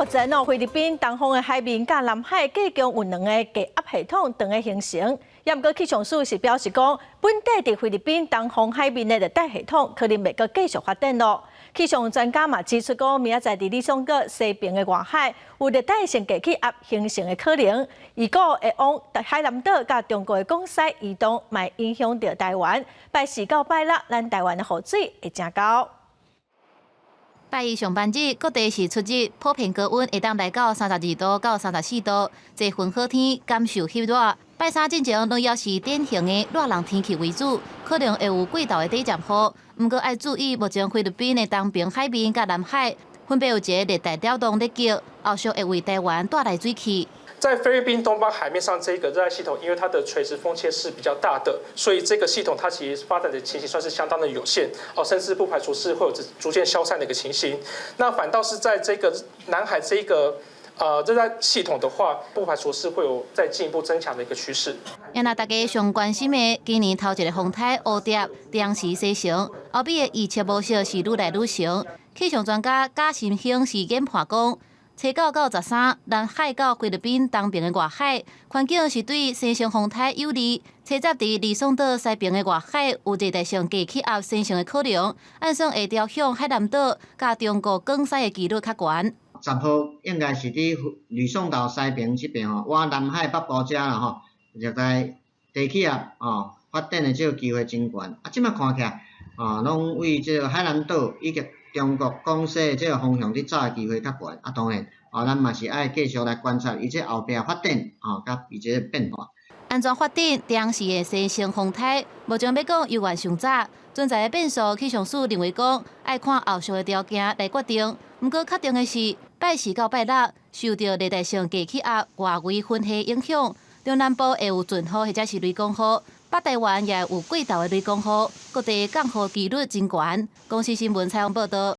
目前菲律宾东方的海面甲南海计共有2个低压系统正在形成。也毋过气象署是表示讲，本地伫菲律宾东方海面的热带系统可能袂阁继续发展咯。气象专家嘛指出讲，明仔载伫理想岛西边的外海有热带性低气压形成的可能，预估会往海南岛甲中国的广西移动，卖影响到台湾。拜4到拜6，咱台湾的雨水会增高。拜一上班日，各地是出日，普遍高温会当来到32度到34度，这份好天感受翕热。拜3进前，主要是典型的热浪天气为主，可能会有几道的短暂雨。不过要注意，目前菲律宾的东边海面甲南海分别有一个热带扰动在叫，后续会为台湾带来水汽。在菲律宾东方海面上，这个热带系统，因为它的垂直风切是比较大的，所以这个系统它其实发展的情形算是相当的有限甚至不排除是会有逐渐消散的一个情形。那反倒是在这个南海这个热带系统的话，不排除是会有再进一步增强的一个趋势。那大家上关心的，今年头一个风台蝴蝶当时西成，后壁的预测模式是愈来愈成。气象专家贾新兴是研判讲。7到13，南海到菲律宾东边的外海，环境是对西成风台有利。7集伫理想岛西边的外海有热带性低气压形成的可能，按算会朝向海南岛甲中国广西的几率较悬。10号应该是伫理想岛西边这边往南海北部遮啦热带低气压发展的这个机会真悬。即摆看起来拢为这个海南岛以及中国广西这个方向伫走的机会较悬。当然咱嘛是爱继续来观察伊这后壁发展甲伊这变化。安怎发展当时的西成风台，目前要讲犹原尚早，存在的变数，气象署认为讲爱看后续的条件来决定。不过确定的是，拜4到拜6受到热带性低气压外围分系影响，中南部会有阵雨或者是雷公雨，北台湾也有几道的雷公雨，各地降雨几率真悬。公司新闻采访报道。